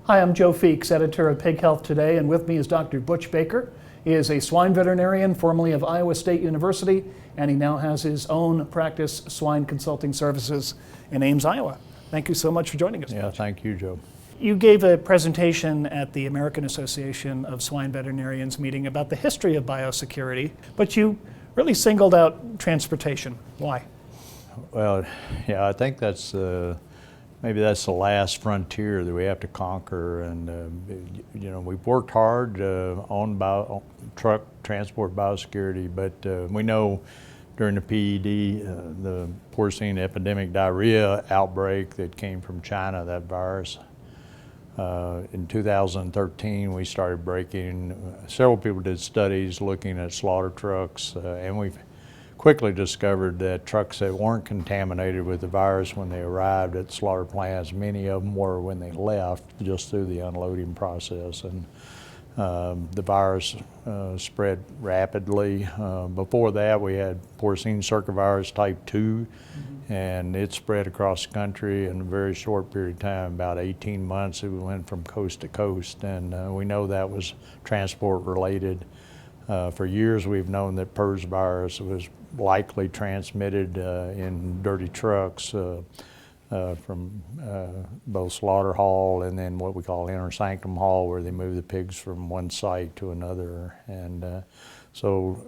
Hi, I'm Joe Feeks, editor of Pig Health Today, and with me is Dr. Butch Baker. He is a swine veterinarian, formerly of Iowa State University, and he now has his own practice, Swine Consulting Services, in Ames, Iowa. Thank you so much for joining us. Yeah, thank you, Joe. You gave a presentation at the American Association of Swine Veterinarians meeting about the history of biosecurity, but you really singled out transportation. Why? Well, yeah, I think that's maybe that's the last frontier that we have to conquer, and you know, we've worked hard on truck transport biosecurity, but we know during the PED, the porcine epidemic diarrhea outbreak that came from China, that virus. In 2013, we started breaking. Several people did studies looking at slaughter trucks, and we've quickly discovered that trucks that weren't contaminated with the virus when they arrived at slaughter plants, many of them were when they left, just through the unloading process. And the virus spread rapidly. Before that, we had porcine circovirus type 2, and it spread across the country in a very short period of time, about 18 months. It went from coast to coast, and we know that was transport related. For years, we've known that PRRS virus was likely transmitted in dirty trucks from both slaughter hall and then what we call inner sanctum hall, where they move the pigs from one site to another. And so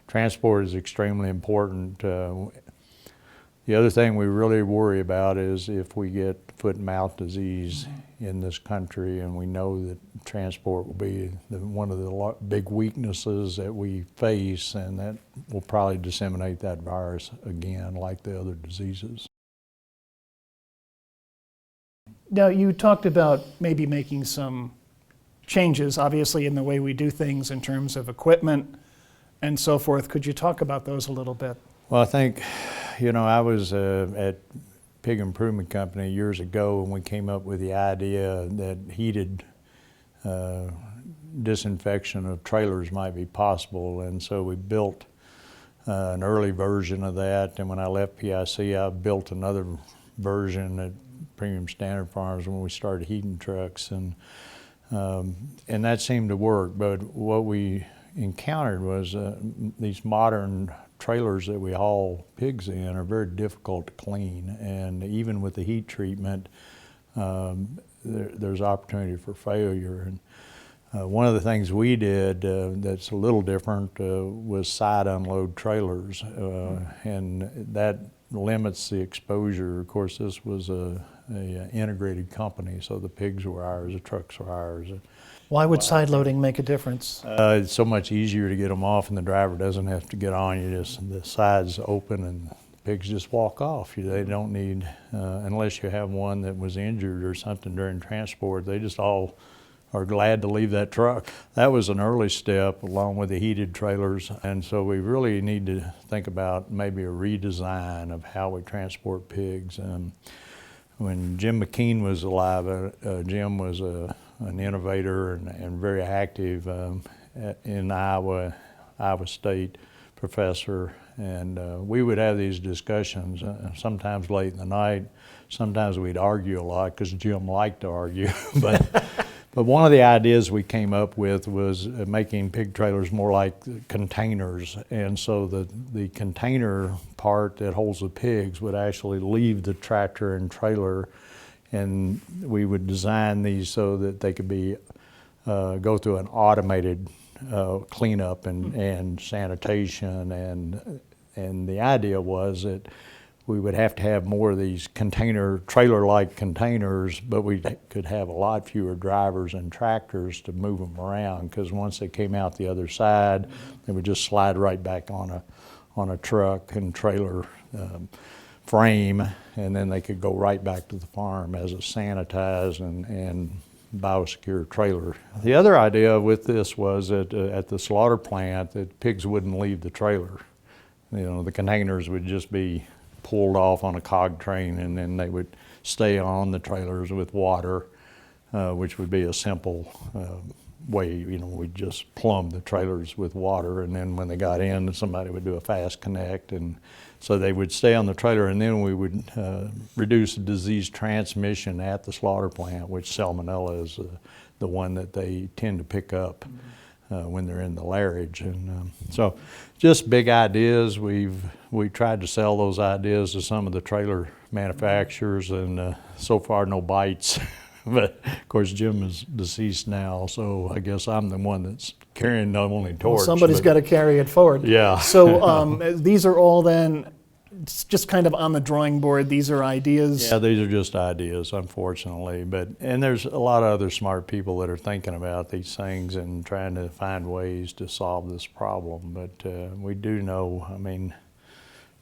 transport is extremely important. The other thing we really worry about is if we get foot and mouth disease in this country, and we know that transport will be one of the big weaknesses that we face, and that will probably disseminate that virus again, like the other diseases. Now, you talked about maybe making some changes, obviously, in the way we do things in terms of equipment and so forth. Could you talk about those a little bit? Well, I think, you know, I was at Pig Improvement Company years ago, and we came up with the idea that heated disinfection of trailers might be possible, and so we built an early version of that. And when I left PIC, I built another version at Premium Standard Farms when we started heating trucks, and that seemed to work. But what we encountered was these modern trailers that we haul pigs in are very difficult to clean, and even with the heat treatment, there's opportunity for failure. And one of the things we did that's a little different was side unload trailers, and that limits the exposure. Of course, this was a integrated company, so the pigs were ours, the trucks were ours. Why would side loading make a difference? It's so much easier to get them off, and the driver doesn't have to get on. You just, the sides open and the pigs just walk off. They don't need, unless you have one that was injured or something during transport, they just all are glad to leave that truck. That was an early step along with the heated trailers, and so we really need to think about maybe a redesign of how we transport pigs. When Jim McKean was alive, Jim was an innovator and very active in Iowa State professor, and we would have these discussions sometimes late in the night. Sometimes we'd argue a lot because Jim liked to argue. But one of the ideas we came up with was making pig trailers more like containers, and so the container part that holds the pigs would actually leave the tractor and trailer, and we would design these so that they could be go through an automated cleanup and sanitation, and the idea was that we would have to have more of these trailer-like containers, but we could have a lot fewer drivers and tractors to move them around, because once they came out the other side, they would just slide right back on a truck and trailer frame, and then they could go right back to the farm as a sanitized and biosecure trailer. The other idea with this was that at the slaughter plant, that pigs wouldn't leave the trailer. You know, the containers would just be pulled off on a cog train, and then they would stay on the trailers with water, which would be a simple way, we'd just plumb the trailers with water, and then when they got in, somebody would do a fast connect, and so they would stay on the trailer, and then we would reduce the disease transmission at the slaughter plant, which salmonella is the one that they tend to pick up when they're in the lairage. And so just big ideas. We tried to sell those ideas to some of the trailer manufacturers, and so far no bites. But of course Jim is deceased now, so I guess I'm the one that's carrying the only torch. Well, somebody's got to carry it forward. Yeah. So these are all then just kind of on the drawing board. These are ideas. Yeah, these are just ideas, unfortunately. And there's a lot of other smart people that are thinking about these things and trying to find ways to solve this problem. But we do know,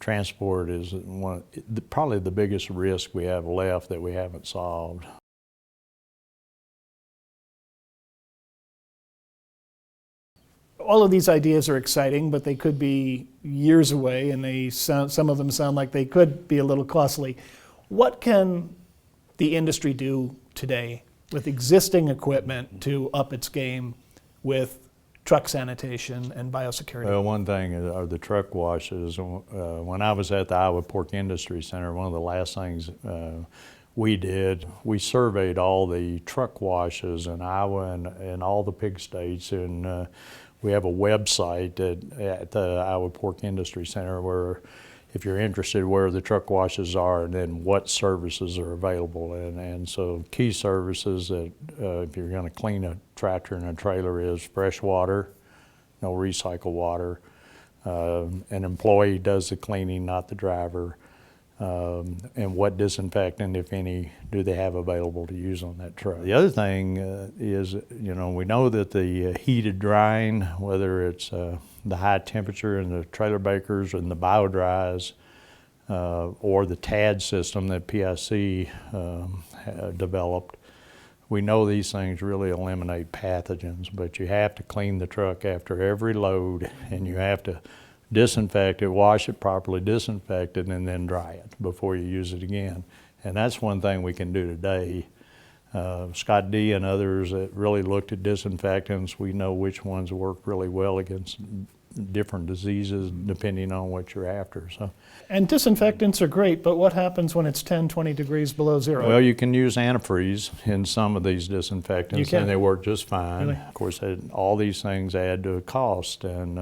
transport is probably the biggest risk we have left that we haven't solved. All of these ideas are exciting, but they could be years away, and some of them sound like they could be a little costly. What can the industry do today with existing equipment to up its game with truck sanitation and biosecurity? Well, one thing are the truck washes. When I was at the Iowa Pork Industry Center, one of the last things we did, we surveyed all the truck washes in Iowa and all the pig states, and we have a website at the Iowa Pork Industry Center where, if you're interested, where the truck washes are and then what services are available. And so key services that if you're going to clean a tractor and a trailer is fresh water, no recycled water. An employee does the cleaning, not the driver. And what disinfectant, if any, do they have available to use on that truck? The other thing is, we know that the heated drying, whether it's the high temperature in the trailer bakers and the bio-dries, or the TAD system that PIC developed, we know these things really eliminate pathogens, but you have to clean the truck after every load, and you have to disinfect it, wash it properly, disinfect it, and then dry it before you use it again. And that's one thing we can do today. Scott D and others that really looked at disinfectants, we know which ones work really well against different diseases depending on what you're after. So. And disinfectants are great, but what happens when it's 10, 20 degrees below zero? Well, you can use antifreeze in some of these disinfectants, and they work just fine. Really? Of course, all these things add to a cost, and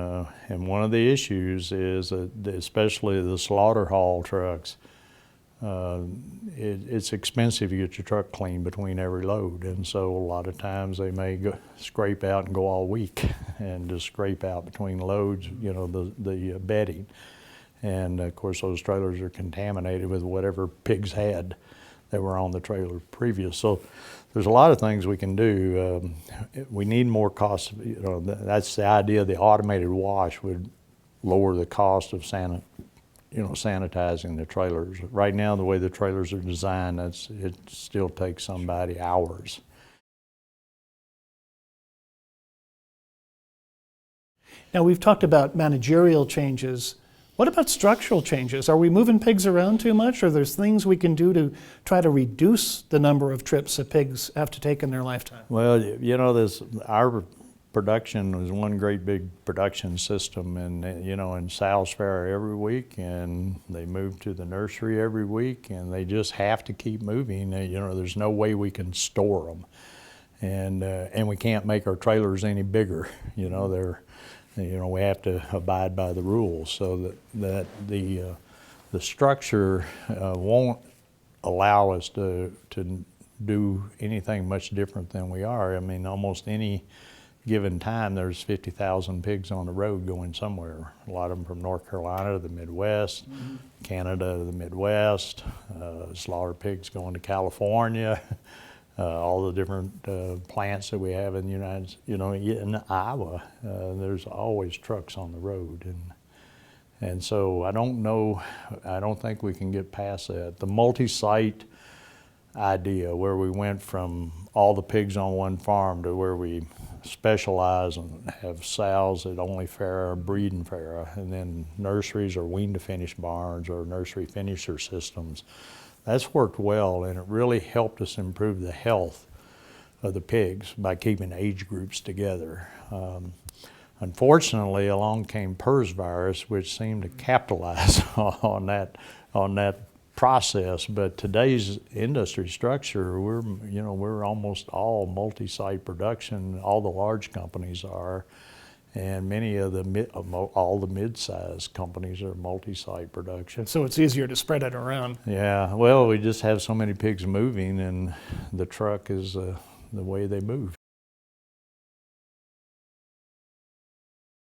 one of the issues is that especially the slaughter haul trucks, it's expensive to get your truck clean between every load, and so a lot of times they may scrape out and go all week and just scrape out between loads, the bedding. And of course those trailers are contaminated with whatever pigs had that were on the trailer previous. So there's a lot of things we can do. We need more cost. That's the idea. The automated wash would lower the cost of sanitizing the trailers. Right now, the way the trailers are designed, it still takes somebody hours. Now, we've talked about managerial changes. What about structural changes? Are we moving pigs around too much, or there's things we can do to try to reduce the number of trips that pigs have to take in their lifetime? Well, our production was one great big production system, and in sows fair every week, and they move to the nursery every week, and they just have to keep moving. There's no way we can store them, and we can't make our trailers any bigger. We have to abide by the rules, so that the structure won't allow us to do anything much different than we are. Almost any given time, there's 50,000 pigs on the road going somewhere. A lot of them from North Carolina to the Midwest, Canada to the Midwest, slaughter pigs going to California, all the different plants that we have in the in Iowa. There's always trucks on the road, and so I don't think we can get past that. The multi-site idea, where we went from all the pigs on one farm to where we specialize and have sows that only farrow, breed and farrow, and then nurseries or wean to finish barns or nursery finisher systems. That's worked well, and it really helped us improve the health of the pigs by keeping age groups together. Unfortunately, along came PRRS virus, which seemed to capitalize on that process. But today's industry structure, we're almost all multi-site production. All the large companies are, and many of all the mid-sized companies are multi-site production. So it's easier to spread it around. Yeah, well, we just have so many pigs moving, and the truck is the way they move.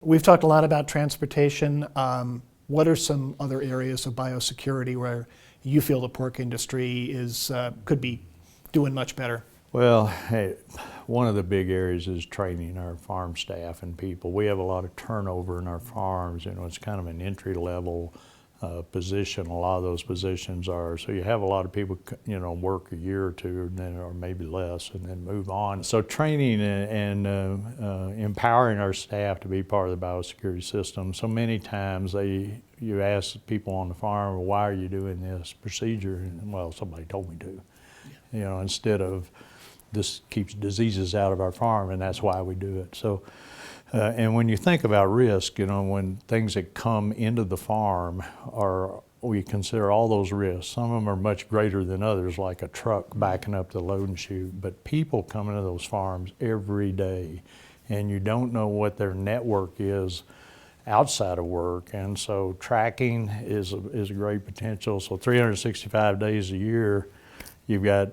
We've talked a lot about transportation. What are some other areas of biosecurity where you feel the pork industry could be doing much better? Well, hey, one of the big areas is training our farm staff and people. We have a lot of turnover in our farms. It's kind of an entry-level position. A lot of those positions are, so you have a lot of people, work a year or two, or maybe less, and then move on. So training and empowering our staff to be part of the biosecurity system. So many times you ask people on the farm, well, why are you doing this procedure? And, well, somebody told me to. Yeah. Instead of, this keeps diseases out of our farm, and that's why we do it. So. And when you think about risk, when things that come into the farm we consider all those risks. Some of them are much greater than others, like a truck backing up the load and chute. But people come into those farms every day, and you don't know what their network is outside of work. And so tracking is a great potential. So 365 days a year, you've got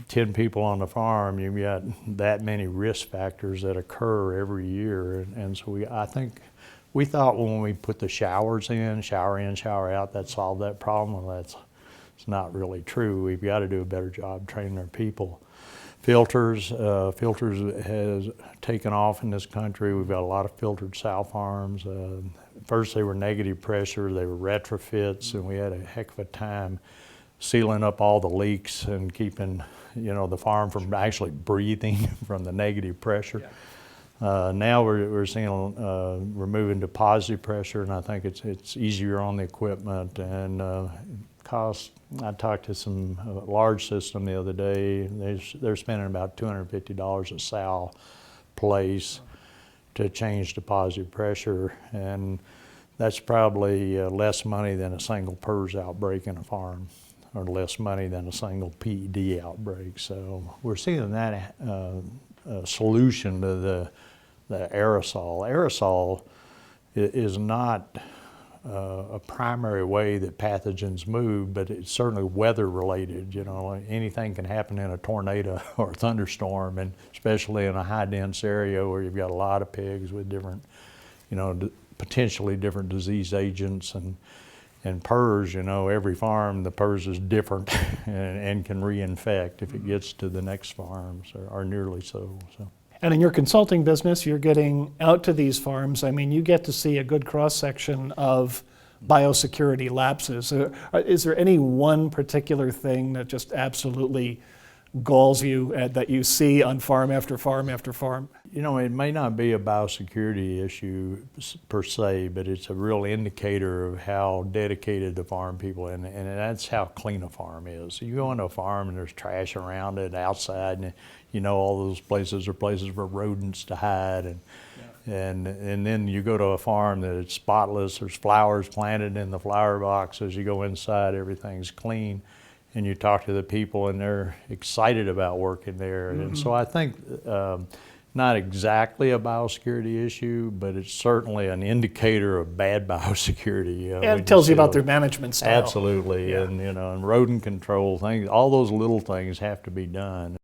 10 people on the farm, you've got that many risk factors that occur every year. And so I think we thought when we put the showers in, shower out, that solved that problem. Well, it's not really true. We've got to do a better job training our people. Filters has taken off in this country. We've got a lot of filtered sow farms. First they were negative pressure, they were retrofits, and we had a heck of a time sealing up all the leaks and keeping, the farm from actually breathing from the negative pressure. Yeah. Now we're seeing we're moving to positive pressure, and I think it's easier on the equipment and cost. I talked to some large system the other day. They're spending about $250 a sow place to change to positive pressure, and that's probably less money than a single PRRS outbreak in a farm, or less money than a single PED outbreak. So we're seeing that solution to the aerosol. Aerosol is not a primary way that pathogens move, but it's certainly weather related. Anything can happen in a tornado or a thunderstorm, and especially in a high dense area where you've got a lot of pigs with different, potentially different disease agents. And PRRS, every farm, the PRRS is different and can reinfect if it gets to the next farms, or nearly so. And in your consulting business, you're getting out to these farms. I mean, you get to see a good cross-section of biosecurity lapses. Is there any one particular thing that just absolutely galls you that you see on farm after farm after farm? It may not be a biosecurity issue per se, but it's a real indicator of how dedicated the farm people are, and that's how clean a farm is. So you go into a farm and there's trash around it outside, and all those places are places for rodents to hide, and then you go to a farm that it's spotless. There's flowers planted in the flower boxes. You go inside, everything's clean. And you talk to the people, and they're excited about working there. Mm-hmm. And so I think not exactly a biosecurity issue, but it's certainly an indicator of bad biosecurity. And it tells you about their management style. Absolutely, yeah. And rodent control things. All those little things have to be done.